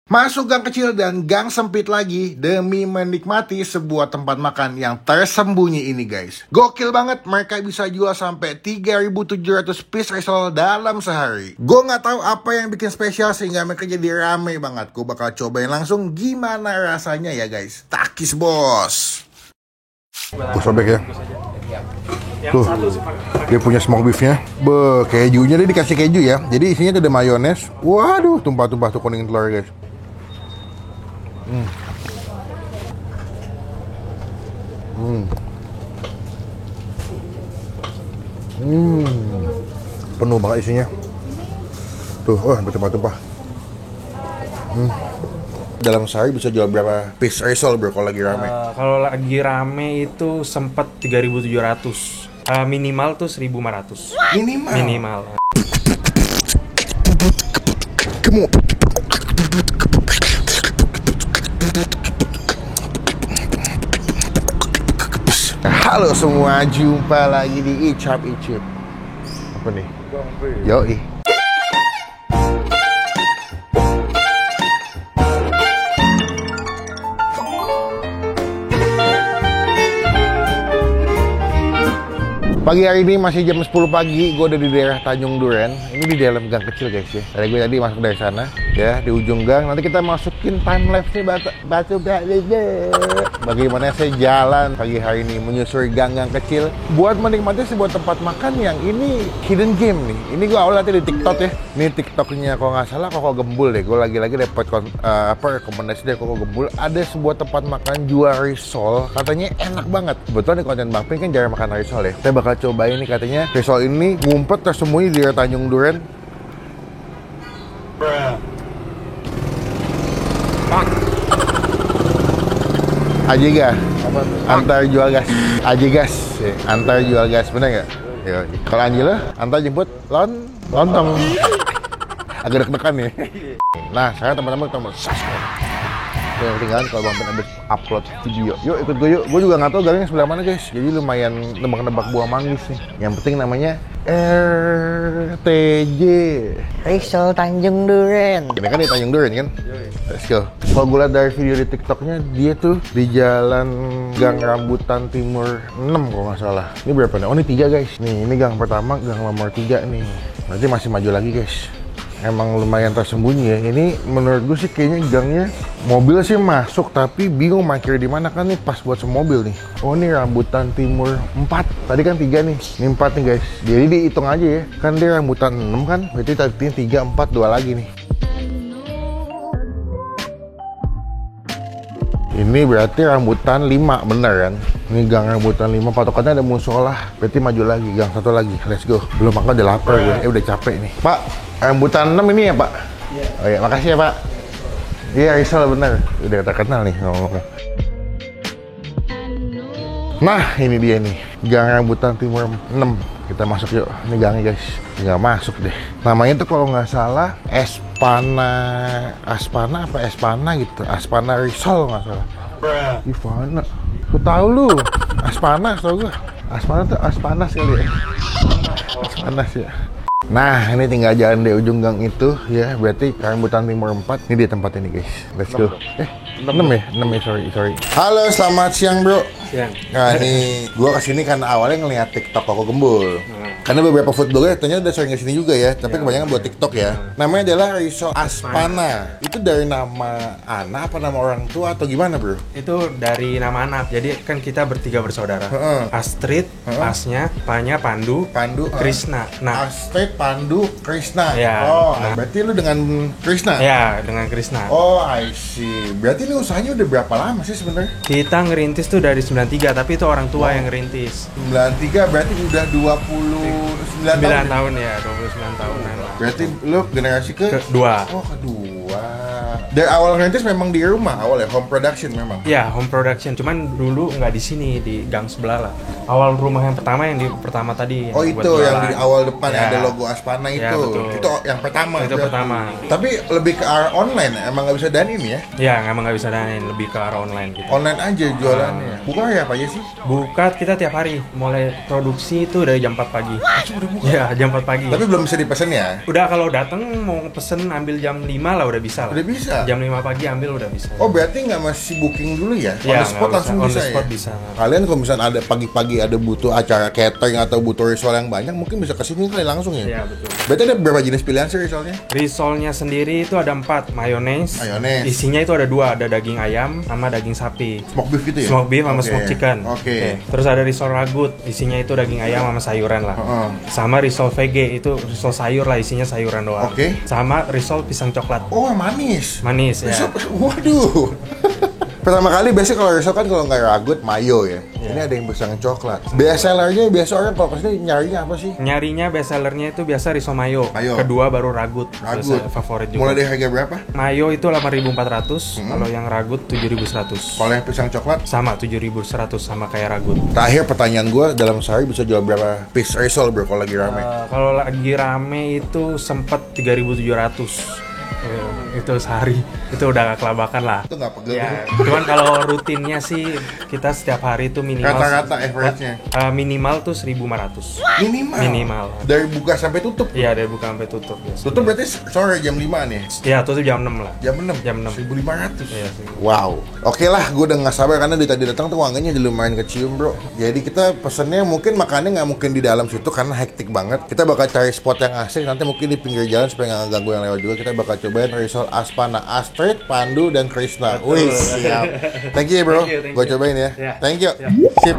Masuk gang kecil dan gang sempit lagi demi menikmati sebuah tempat makan yang tersembunyi ini guys. Gokil banget, mereka bisa jual sampai 3.700 piece risol dalam sehari. Gue gak tahu apa yang bikin spesial sehingga mereka jadi rame banget. Gue bakal cobain langsung gimana rasanya ya guys. Takis bos. Gue sobek ya. Tuh, dia punya smoke beefnya. Kejunya dia dikasih keju ya. Jadi isinya ada mayones. Waduh, tumpah-tumpah tuh kuning telur guys. Penuh banget isinya. Tuh, bertumpah-tumpah. Dalam sehari bisa jual berapa piece risol bro kalau lagi rame? Kalau lagi rame itu sempat 3.700. Minimal tuh 1.500. Minimal. Halo semua, jumpa lagi di Icap Icip. Apa nih? Yoi. Pagi hari ini masih jam 10 pagi, gue udah di daerah Tanjung Duren. Ini di dalam gang kecil guys ya. Gue tadi masuk dari sana, ya di ujung gang. Nanti kita masukin time lapse nih batu. Bagaimana saya jalan pagi hari ini menyusuri gang-gang kecil buat menikmati sebuah tempat makan yang ini hidden game nih. Ini gue awal nanti di TikTok ya. Ini TikToknya kalau nggak salah Koko Gembul deh. Gue lagi-lagi dapat rekomendasi dari Koko Gembul. Ada sebuah tempat makan jual risol, katanya enak banget. Kebetulan di konten Bang Pink kan jarang makan risol ya. Saya bakal cobain nih, katanya risol ini ngumpet tersembunyi di Tanjung Duren. Aji gas, antar jual gas. Aji gas, antar jual gas, bener nggak? Kalau Anjila, antar jemput lontong. Agak deg-degan nih. Nah, sekarang teman-teman kita mau subscribe. Ketinggalan kalau Bang Pen habis upload video. Yuk ikut gue yuk. Gue juga nggak tahu gangnya sebelah mana guys. Jadi lumayan nebak-nebak buah manggis nih. Yang penting namanya RTJ. Risol Tanjung Duren. Ini kan di Tanjung Duren kan? Let's go. Kalau gue lihat dari video di TikToknya, dia tuh di Jalan Gang Rambutan Timur 6 kalau nggak salah. Ini berapa nih? Oh ini 3 guys. Nih ini gang pertama, gang nomor 3 nih. Nanti masih maju lagi guys. Emang lumayan tersembunyi ya. Ini menurut gue sih kayaknya gangnya mobil sih masuk, tapi bingung parkir di mana kan nih pas buat semobil nih. Oh ini Rambutan Timur 4. Tadi kan 3 nih. Ini 4 nih guys. Jadi dihitung aja ya. Kan dia Rambutan 6 kan. Berarti tadi 3, 4, 2 lagi nih. Ini berarti Rambutan 5, bener kan? Ini gang Rambutan 5, patokannya ada musola. Berarti maju lagi, gang satu lagi. Let's go. Belum makan udah lapar gue. Udah capek nih. Pak, Rambutan 6 ini ya Pak? Iya. Oh iya, makasih ya Pak. Iya, risol bener. Udah terkenal nih ngomong-ngomong. Nah, ini dia nih. Gang Rambutan Timur 6. Kita masuk yuk. Ini gangnya guys. Nggak masuk deh. Namanya tuh kalau nggak salah Aspana gitu. Aspana risol nggak salah. Ivana. Lu tahu lu? Aspana tau gue. Aspana tuh Aspanas kali ya. Aspanas ya. Nah, ini tinggal jalan di ujung gang itu ya, berarti Rambutan Timur 4. Ini dia tempat ini guys. Let's go. 6 ya? 6 ya, sorry. Halo, selamat siang bro. Siang. Nah, ini gua kesini karena awalnya ngeliat TikTok Koko Gembul. Karena beberapa food blogger ternyata udah sering kesini juga ya, tapi kebanyakan buat TikTok ya. Namanya adalah risol Aspana. Itu dari nama anak apa nama orang tua atau gimana bro? Itu dari nama anak. Jadi kan kita bertiga bersaudara. Astrid, Asnya, Panya, Pandu, Krishna. Nah, Astrid, Pandu, Krishna. Ya, berarti lu dengan Krishna? Ya, dengan Krishna. Oh, I see. Berarti ini usahanya udah berapa lama sih sebenarnya? Kita ngerintis tuh dari 93, tapi itu orang tua yang ngerintis. 93 berarti udah 29 tahun ya, 29 tahunan lah. Berarti lu generasi kedua. Oh, kedua. Dari awal ngerintis memang di rumah awal ya, home production memang. Ya, home production. Cuman dulu nggak di sini, di gang sebelah lah. Awal rumah yang pertama pertama tadi. Oh itu yang di awal depan ya, ada logo Aspana itu. Ya, betul. Itu yang pertama. Itu pertama. Tapi lebih ke arah online, emang nggak bisa dine-in ya? Ya, emang nggak bisa dine-in, lebih ke arah online gitu. Online aja jualannya. Buka ya apa aja sih? Buka kita tiap hari. Mulai produksi itu dari jam 4 pagi. Udah buka? Ya, jam 4 pagi. Tapi belum bisa dipesan ya? Udah kalau datang mau pesen ambil jam 5 lah udah bisa lah. Udah bisa? Jam 5 pagi ambil udah bisa. Oh berarti nggak masih booking dulu ya? On Ya, the spot langsung on bisa the spot ya? bisa. Kalian kalau misalnya ada pagi-pagi ada butuh acara catering atau butuh risol yang banyak, mungkin bisa kesini kali langsung ya? Iya betul. Berarti ada berapa jenis pilihan sih risolnya? Risolnya sendiri itu ada 4, mayones. Isinya itu ada 2, ada daging ayam sama daging sapi. Smoke beef gitu ya? Smoke beef sama smoke chicken. Oke. Terus ada risol ragut, isinya itu daging ayam sama sayuran lah. Sama risol VG itu risol sayur lah, isinya sayuran doang. Oke. Sama risol pisang coklat. Oh manis. Manis ya. Waduh. Pertama kali biasanya kalau risol kan kalau nggak ragut mayo ya. Ini ada yang pisang coklat. Best sellernya biasa orang kalau kesini nyarinya apa sih? Nyarinya best sellernya itu biasa risol mayo. Kedua baru ragut. Ragut. Favorit juga. Mulai dari harga berapa? Mayo itu 8.400, kalau yang ragut 7.100. Kalau yang pisang coklat? Sama 7.100 sama kayak ragut. Terakhir pertanyaan gue, dalam sehari bisa jual berapa piece risol bro kalau lagi rame? Kalau lagi rame itu sempet 3.700. Itu sehari itu udah gak kelabakan lah. Itu nggak pegel. Ya, cuman kalau rutinnya sih kita setiap hari itu minimal Rata-rata average-nya? Minimal tuh 1.500. Minimal. Dari buka sampai tutup? Iya, dari buka sampai tutup biasa. Tutup berarti sore jam 5 nih? Iya, tutup jam 6 lah. Jam 6? Jam 6. 1.500? Iya. Wow. Oke lah, gue udah gak sabar karena dari tadi datang tuh wanginya jadi lumayan kecium bro. Jadi kita pesennya mungkin makannya nggak mungkin di dalam situ karena hektik banget. Kita bakal cari spot yang asik, nanti mungkin di pinggir jalan supaya nggak ganggu yang lewat juga. Kita bakal cobain risol Aspana, Astrid, Pandu, dan Krishna. Wih, siap. Thank you bro. Gue cobain ya. Thank you. Sip.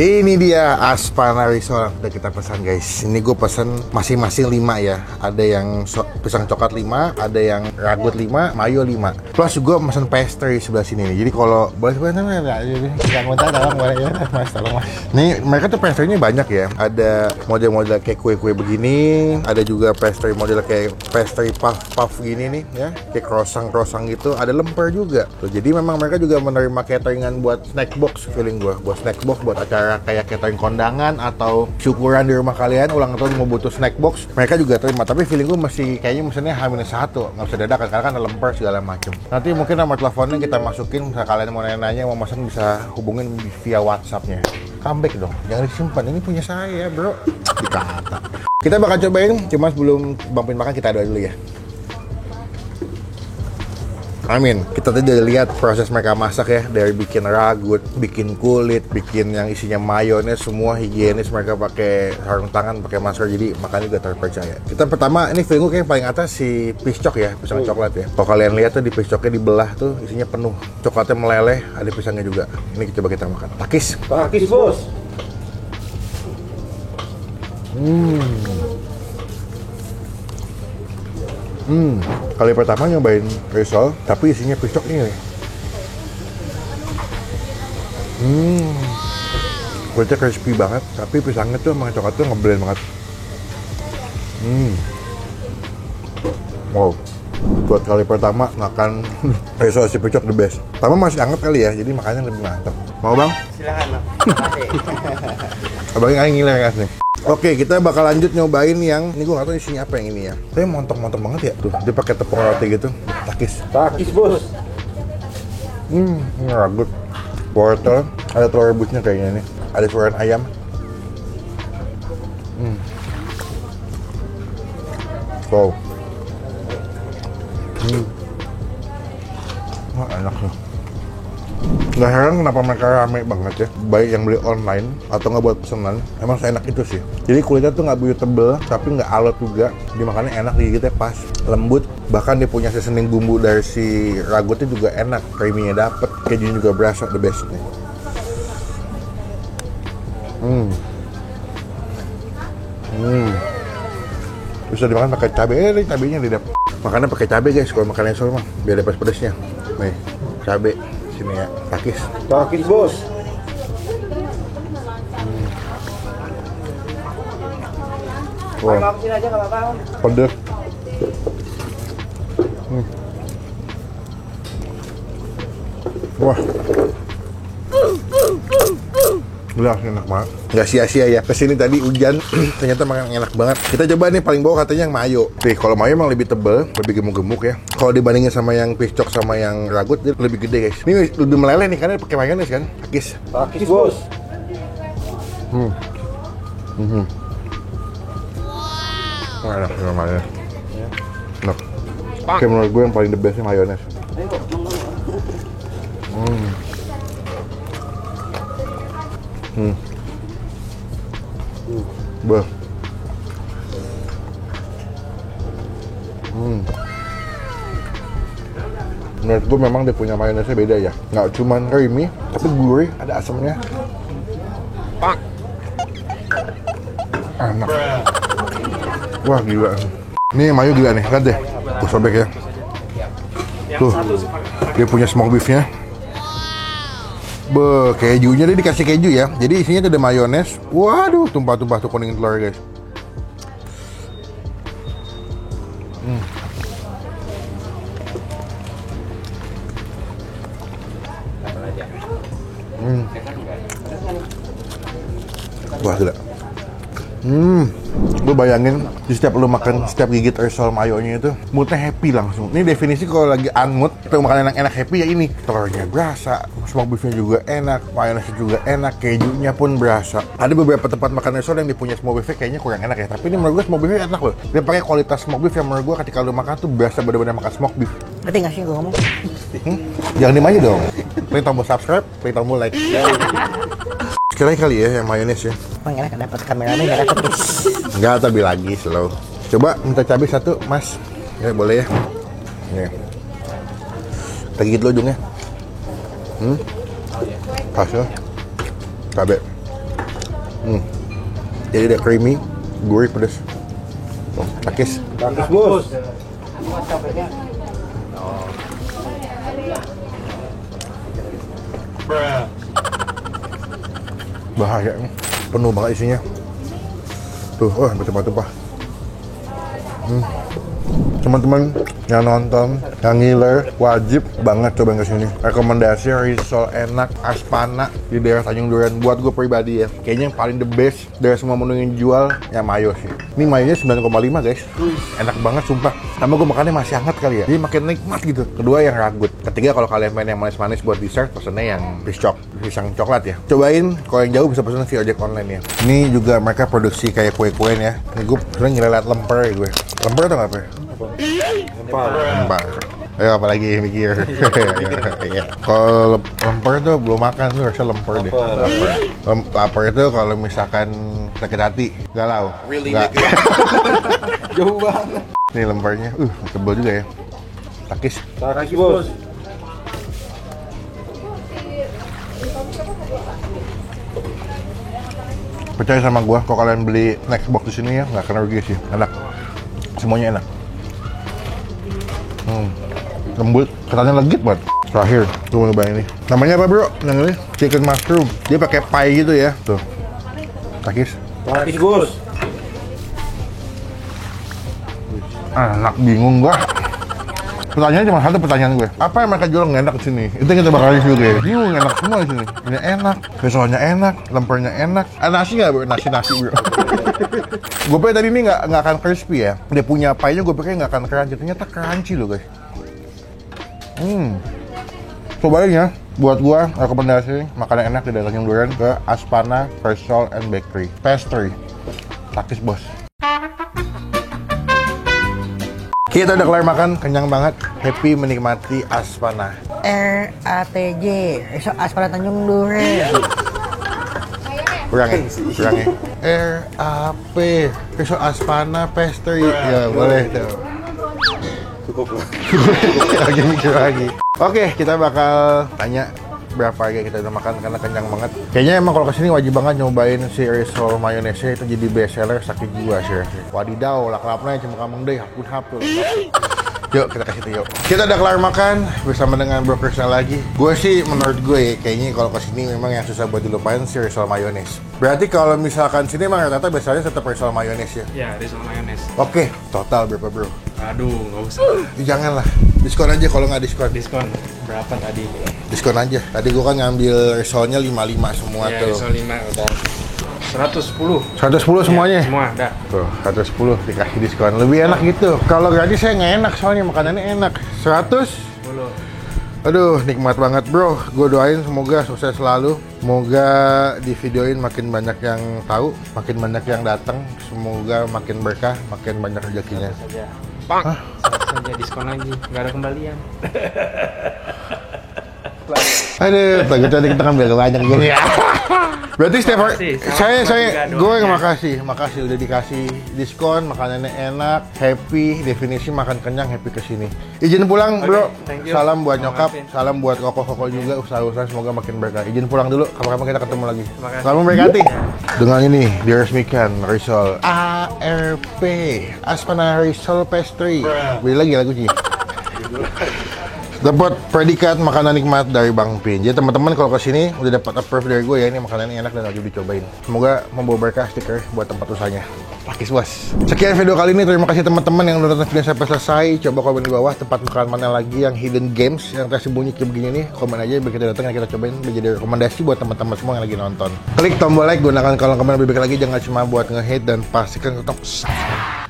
Ini dia Aspana Risol yang udah kita pesan guys. Ini gue pesan masing-masing 5 ya. Ada yang pisang coklat 5, ada yang ragut 5, mayo 5. Plus gue pesan pastry sebelah sini nih. Jadi kalau boleh sebenarnya nggak minta tolong boleh ya mas, tolong mas. Nih mereka tuh pastry-nya banyak ya. Ada model-model kayak kue-kue begini, ada juga pastry model kayak pastry puff gini nih ya, kayak croissant gitu. Ada lemper juga. Tuh, jadi memang mereka juga menerima cateringan buat snack box feeling gue, buat snack box buat acara kayak catering kondangan atau syukuran di rumah kalian, ulang tahun mau butuh snack box, mereka juga terima. Tapi feeling gue masih kayaknya mesennya H-1, nggak bisa dadakan karena kan ada lemper segala macem. Nanti mungkin nomor teleponnya kita masukin, misalnya kalian mau nanya-nanya mau pesan bisa hubungin via WhatsApp-nya. Comeback dong, jangan disimpan, ini punya saya bro. Dikata. Kita bakal cobain, cuma sebelum bangpin makan kita doa dulu ya. Amin. Kita tadi udah lihat proses mereka masak ya, dari bikin ragut, bikin kulit, bikin yang isinya mayones, semua higienis. Mereka pakai sarung tangan, pakai masker, jadi makannya juga terpercaya. Kita pertama, ini feeling gue kayak paling atas si piscok ya, pisang coklat ya. Kalau kalian lihat tuh di piscoknya dibelah tuh isinya penuh, coklatnya meleleh, ada pisangnya juga. Ini coba kita makan. Takis bos. Kali pertama nyobain risol, tapi isinya piscok ini nih. Kulitnya crispy banget, tapi pisangnya tuh sama coklat tuh ngeblend banget. Wow, buat kali pertama makan risol si piscok the best. Pertama masih anget kali ya, jadi makannya lebih mantap. Mau bang? Silakan bang. Abangnya kayak ngiler kan nih. Oke, kita bakal lanjut nyobain yang ini gue gak tau isinya apa yang ini ya. Tapi montok-montok banget ya. Tuh, dia pakai tepung roti gitu. Takis bos. Ini ragut. Wortel, ada telur rebusnya kayaknya nih. Ada suiran ayam. Wow. Wah, enak nih. Nggak heran kenapa mereka rame banget ya, baik yang beli online atau nggak buat pesanan. Emang seenak itu sih. Jadi kulitnya tuh nggak begitu tebel, tapi nggak alot juga. Dimakannya enak, digigitnya pas, lembut. Bahkan dia punya seasoning bumbu dari si ragutnya juga enak, creamy-nya dapet, kejunya juga berasa, the best nih. Bisa dimakan pakai cabai, cabainya tidak. Makannya pakai cabai guys, kalau makan risol mah biar ada pedes-pedesnya. Nih, cabai. Sini ya, takis bos. Wow. Pedes. Wah. Udah enak banget. Nggak sia-sia ya. Kesini tadi hujan, ternyata makan enak banget. Kita coba nih paling bawah katanya yang mayo. Nih kalau mayo emang lebih tebel, lebih gemuk-gemuk ya. Kalau dibandingin sama yang piscok sama yang ragut, dia lebih gede guys. Ini lebih meleleh nih karena pakai mayones kan. Takis. Takis bos. Enak namanya. Enak. Oke, menurut gue yang paling the best mayones. Bah. Menurut gue memang dia punya mayonesnya beda ya. Nggak cuman creamy, tapi gurih, ada asamnya. Enak. Wah gila. Ini mayo gila nih, lihat deh. Gue sobek ya. Tuh, dia punya smoke beefnya. Be, kejunya dia dikasih keju ya. Jadi isinya ada mayones. Waduh, tumpah-tumpah tuh kuning telur guys. Wah gila. Lu bayangin di setiap lu makan, setiap gigit risol mayonya itu moodnya happy langsung. Ini definisi kalau lagi unmood, kita makan enak-enak happy ya ini. Telurnya berasa, smoke beefnya juga enak, mayonesnya juga enak, kejunya pun berasa. Ada beberapa tempat makan risol yang dipunya smoke beefnya kayaknya kurang enak ya. Tapi ini menurut gue smoke beefnya enak loh. Dia pakai kualitas smoke beef yang menurut gue ketika lu makan tuh berasa bener-bener makan smoke beef. Ngerti nggak sih gue ngomong? Jangan diem aja dong. Klik tombol subscribe, klik tombol like. Sekali kali ya yang mayones ya. Emang enak dapat kameranya nggak dapat guys. Enggak, tapi lagi slow. Coba minta cabai satu, Mas. Ya boleh ya. Nih. Kita gigit lo ujungnya. Pas ya. Cabai. Jadi ada creamy, gurih, pedas. Tuh, takis. Takis bos. Bahaya nih. Penuh banget isinya. Tuh, wah bertumpah-tumpah. Teman-teman yang nonton, yang ngiler, wajib banget cobain kesini. Rekomendasi risol enak Aspana di daerah Tanjung Duren. Buat gue pribadi ya, kayaknya yang paling the best dari semua menu yang jual, yang mayo sih. Ini mayonya 9,5 guys. Enak banget sumpah. Sama gue makannya masih hangat kali ya, jadi makin nikmat gitu. Kedua yang ragut. Ketiga kalau kalian pengen yang manis-manis buat dessert, pesennya yang pisang coklat ya. Cobain, kalau yang jauh bisa pesen via ojek online ya. Ini juga mereka produksi kayak kue-kuen ya. Ini gue sering ngeliat lemper ya gue. Lemper atau apa ya? Lemper. Ayo apalagi mikir. Iya. Kalau lemper tuh belum makan tuh rasa lemper deh. Lapar itu kalau misalkan sakit hati, galau. Enggak. Jauh banget. Nih lempernya, tebel juga ya. Takis. Takis bos. Percaya sama gua, kalau kalian beli next box di sini ya nggak akan rugi sih. Enak. Semuanya enak. Lembut, ketannya legit banget. Terakhir, gue mau nyobain ini. Namanya apa bro? Yang ini chicken mushroom. Dia pakai pie gitu ya. Tuh. Takis. Takis bos. Enak, bingung gua. Pertanyaannya cuma satu pertanyaan gue. Apa yang mereka jual nggak enak di sini? Itu yang kita bakal review deh. Bingung, enak semua di sini. Ini enak, risolnya enak, lempernya enak. Ada nasi nggak bro? Nasi bro. Gue pikir tadi ini nggak akan crispy ya. Dia punya pie-nya gue pikir nggak akan crunchy. Ternyata crunchy loh guys. Cobain ya. Buat gua rekomendasi makanan enak di daerah Tanjung Duren ke Aspana Risol and Bakery. Pastry. Takis bos. Kita udah kelar makan, kenyang banget. Happy menikmati Aspana. RATJ, Risol Aspana Tanjung Duren. Kurangin. RAP, Risol Aspana Pastry. Ya boleh tuh. Cukup lah. Lagi mikir lagi. Oke, kita bakal tanya berapa harga kita udah makan karena kenyang banget. Kayaknya emang kalau kesini wajib banget nyobain si risol mayonesnya, itu jadi best seller sakit jiwa sih. Wadidaw, laklapnya cuma kamu deh, hapun. Yuk kita kasih tuh yuk. Kita udah kelar makan bersama dengan Bro Krisna lagi. Gue sih menurut gue kayaknya kalau kesini memang yang susah buat dilupain si risol mayones. Berarti kalau misalkan sini emang rata-rata biasanya tetap risol mayones ya? Ya, risol mayones. Oke, total berapa bro? Aduh, nggak usah. Janganlah. Diskon aja kalau nggak diskon. Diskon berapa tadi? Diskon aja. Tadi gua kan ngambil risolnya 55 semua Ya, tuh. risol 5 udah. 110. 110 semuanya. Ya, semua ada. Tuh, 110 dikasih diskon. Lebih enak gitu. Kalau gratis saya nggak enak soalnya makanannya enak. 100. 10. Aduh, nikmat banget bro. Gue doain semoga sukses selalu. Semoga di videoin makin banyak yang tahu, makin banyak yang datang. Semoga makin berkah, makin banyak rezekinya. Saja. Hah? 100 saja diskon lagi, nggak ada kembalian. Aduh, tadi kita ngambil banyak gini. Berarti setiap hari, gue yang makasih udah dikasih diskon, makanannya enak, happy, definisi makan kenyang, happy kesini. Izin pulang bro, thank you. salam buat Terima nyokap, kasih. salam buat koko-koko juga, usaha-usaha semoga makin berkah. Izin pulang dulu, kapan-kapan kita ketemu lagi. Terima kasih. Selamat berkati. Dengan ini diresmikan Risol ARP, Aspana Risol Pastry. Beli lagi lagunya. Dapat predikat makanan nikmat dari Bang Pin. Jadi teman-teman kalau kesini udah dapat approve dari gue ya, ini makanannya enak dan wajib dicobain. Semoga membawa berkah stiker buat tempat usahanya. Pakis bos. Sekian video kali ini, terima kasih teman-teman yang udah nonton video sampai selesai. Coba komen di bawah tempat makan mana lagi yang hidden games yang tersembunyi kayak begini nih. Komen aja biar kita datang dan kita cobain biar jadi rekomendasi buat teman-teman semua yang lagi nonton. Klik tombol like, gunakan kolom komen lebih baik lagi, jangan cuma buat nge-hate dan pastikan tetap subscribe.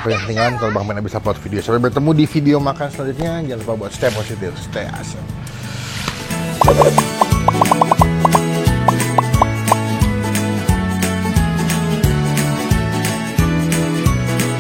Supaya ketinggalan kalau Bang Pin bisa upload video. Sampai bertemu di video makan selanjutnya. Jangan lupa buat stay positif, stay awesome.